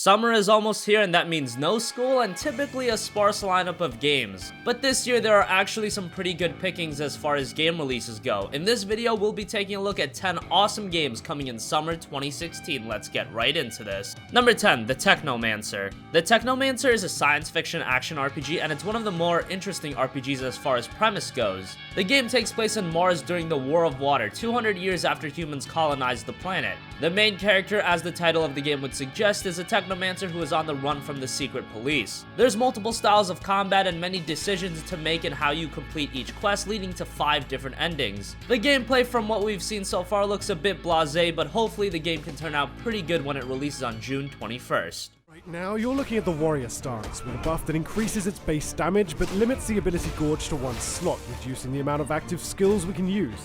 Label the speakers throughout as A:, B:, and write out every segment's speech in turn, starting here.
A: Summer is almost here and that means no school and typically a sparse lineup of games. But this year there are actually some pretty good pickings as far as game releases go. In this video we'll be taking a look at 10 awesome games coming in summer 2016. Let's get right into this. Number 10, the Technomancer. The Technomancer is a science fiction action RPG and it's one of the more interesting RPGs as far as premise goes. The game takes place on Mars during the War of Water, 200 years after humans colonized the planet. The main character, as the title of the game would suggest, is a Technomancer who is on the run from the secret police. There's multiple styles of combat and many decisions to make in how you complete each quest, leading to 5 different endings. The gameplay from what we've seen so far looks a bit blasé, but hopefully the game can turn out pretty good when it releases on June 21st.
B: Right now, you're looking at the Warrior stance, with a buff that increases its base damage but limits the ability gauge to 1 slot, reducing the amount of active skills we can use.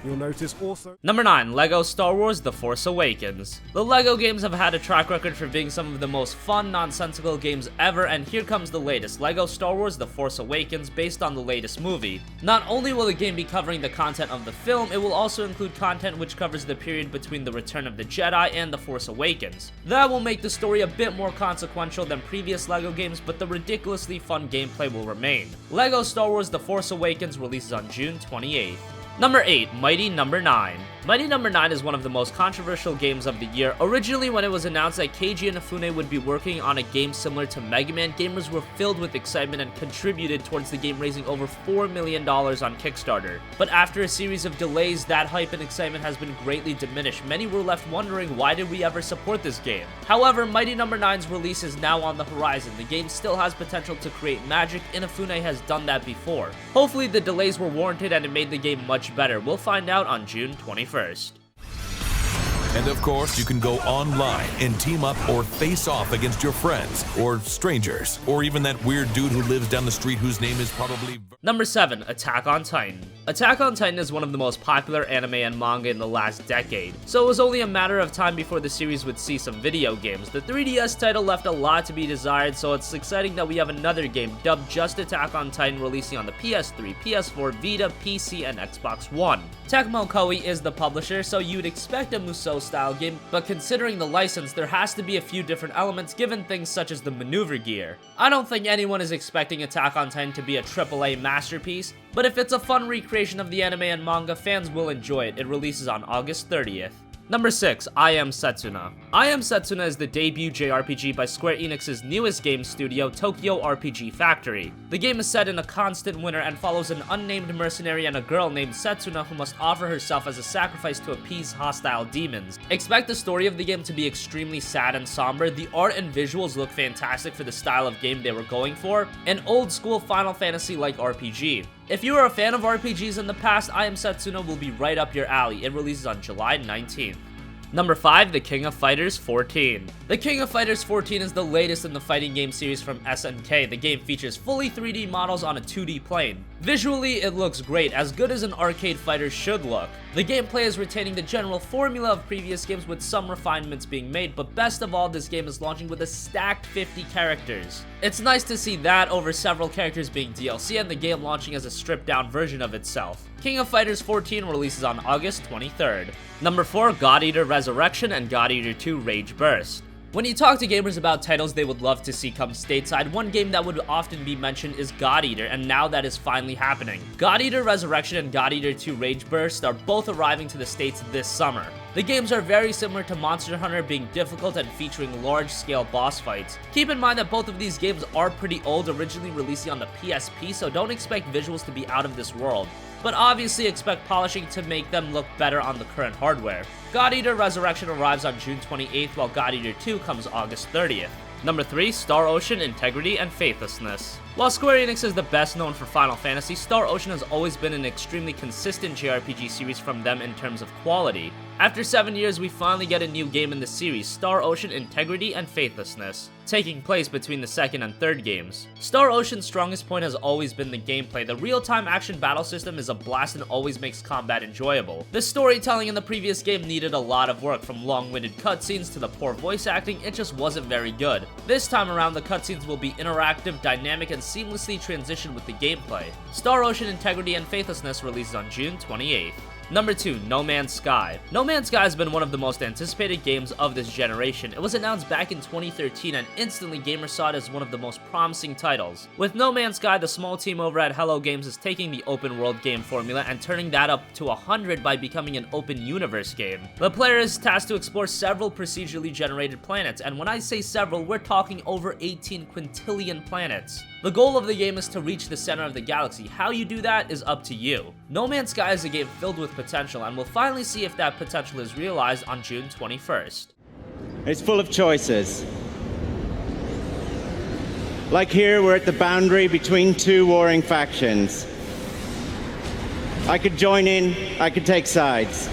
B: You'll notice also...
A: Number 9, LEGO Star Wars The Force Awakens. The LEGO games have had a track record for being some of the most fun, nonsensical games ever, and here comes the latest, LEGO Star Wars The Force Awakens, based on the latest movie. Not only will the game be covering the content of the film, it will also include content which covers the period between the Return of the Jedi and The Force Awakens. That will make the story a bit more consequential than previous LEGO games, but the ridiculously fun gameplay will remain. LEGO Star Wars The Force Awakens releases on June 28th. Number 8, Mighty Number 9. Mighty Number 9 is one of the most controversial games of the year. Originally, when it was announced that Keiji Inafune would be working on a game similar to Mega Man, gamers were filled with excitement and contributed towards the game, raising over $4 million on Kickstarter. But after a series of delays, that hype and excitement has been greatly diminished. Many were left wondering, why did we ever support this game? However, Mighty Number 9's release is now on the horizon. The game still has potential to create magic. Inafune has done that before. Hopefully the delays were warranted and it made the game much better. We'll find out on June 21st.
C: And of course, you can go online and team up or face off against your friends, or strangers, or even that weird dude who lives down the street whose name is probably...
A: Number 7, Attack on Titan. Attack on Titan is one of the most popular anime and manga in the last decade, so it was only a matter of time before the series would see some video games. The 3DS title left a lot to be desired, so it's exciting that we have another game dubbed just Attack on Titan releasing on the PS3, PS4, Vita, PC, and Xbox One. Tecmo Koei is the publisher, so you'd expect a Musou-style game, but considering the license, there has to be a few different elements given things such as the maneuver gear. I don't think anyone is expecting Attack on Titan to be a AAA masterpiece, but if it's a fun recreation of the anime and manga, fans will enjoy it. It releases on August 30th. Number 6, Am Setsuna. Am Setsuna is the debut JRPG by Square Enix's newest game studio, Tokyo RPG Factory. The game is set in a constant winter and follows an unnamed mercenary and a girl named Setsuna who must offer herself as a sacrifice to appease hostile demons. Expect the story of the game to be extremely sad and somber. The art and visuals look fantastic for the style of game they were going for, an old school Final Fantasy-like RPG. If you are a fan of RPGs in the past, Am Setsuna will be right up your alley. It releases on July 19th. Number 5, The King of Fighters XIV. The King of Fighters XIV is the latest in the fighting game series from SNK. The game features fully 3D models on a 2D plane. Visually, it looks great, as good as an arcade fighter should look. The gameplay is retaining the general formula of previous games with some refinements being made, but best of all, this game is launching with a stacked 50 characters. It's nice to see that over several characters being DLC and the game launching as a stripped down version of itself. King of Fighters XIV releases on August 23rd. Number 4, God Eater Resurrection and God Eater 2 Rage Burst. When you talk to gamers about titles they would love to see come stateside, one game that would often be mentioned is God Eater, and now that is finally happening. God Eater Resurrection and God Eater 2 Rage Burst are both arriving to the States this summer. The games are very similar to Monster Hunter, being difficult and featuring large-scale boss fights. Keep in mind that both of these games are pretty old, originally releasing on the PSP, so don't expect visuals to be out of this world, but obviously expect polishing to make them look better on the current hardware. God Eater Resurrection arrives on June 28th, while God Eater 2 comes August 30th. Number 3, Star Ocean Integrity and Faithlessness. While Square Enix is the best known for Final Fantasy, Star Ocean has always been an extremely consistent JRPG series from them in terms of quality. After 7 years, we finally get a new game in the series, Star Ocean Integrity and Faithlessness, taking place between the second and third games. Star Ocean's strongest point has always been the gameplay. The real-time action battle system is a blast and always makes combat enjoyable. The storytelling in the previous game needed a lot of work, from long-winded cutscenes to the poor voice acting. It just wasn't very good. This time around, the cutscenes will be interactive, dynamic, and seamlessly transition with the gameplay. Star Ocean Integrity and Faithlessness releases on June 28th. Number 2, No Man's Sky. No Man's Sky has been one of the most anticipated games of this generation. It was announced back in 2013 and instantly gamers saw it as one of the most promising titles. With No Man's Sky, the small team over at Hello Games is taking the open world game formula and turning that up to 100 by becoming an open universe game. The player is tasked to explore several procedurally generated planets, and when I say several, we're talking over 18 quintillion planets. The goal of the game is to reach the center of the galaxy. How you do that is up to you. No Man's Sky is a game filled with potential, and we'll finally see if that potential is realized on June 21st.
D: It's full of choices. Like here, we're at the boundary between two warring factions. I could join in, I could take sides.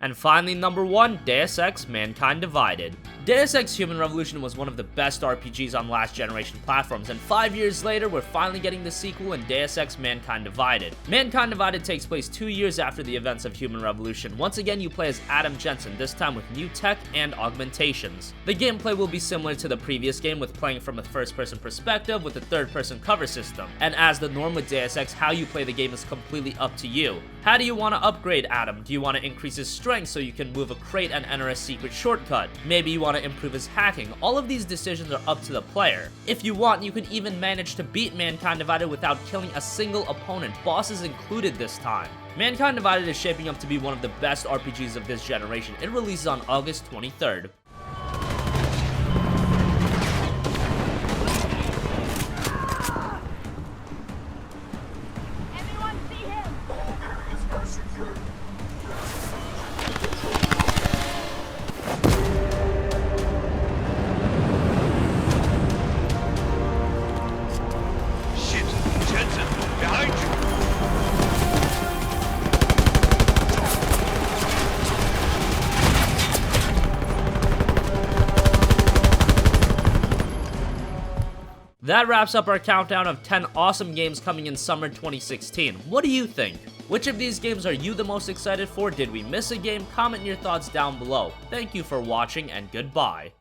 A: And finally, number 1, Deus Ex: Mankind Divided. Deus Ex Human Revolution was one of the best RPGs on last generation platforms, and 5 years later, we're finally getting the sequel in Deus Ex: Mankind Divided. Mankind Divided takes place 2 years after the events of Human Revolution. Once again, you play as Adam Jensen, this time with new tech and augmentations. The gameplay will be similar to the previous game, with playing from a first-person perspective with a third-person cover system. And as the norm with Deus Ex, how you play the game is completely up to you. How do you want to upgrade Adam? Do you want to increase his strength so you can move a crate and enter a secret shortcut? Maybe you want to improve his hacking. All of these decisions are up to the player. If you want, you can even manage to beat Mankind Divided without killing a single opponent, bosses included this time. Mankind Divided is shaping up to be one of the best RPGs of this generation. It releases on August 23rd. That wraps up our countdown of 10 awesome games coming in summer 2016. What do you think? Which of these games are you the most excited for? Did we miss a game? Comment your thoughts down below. Thank you for watching and goodbye.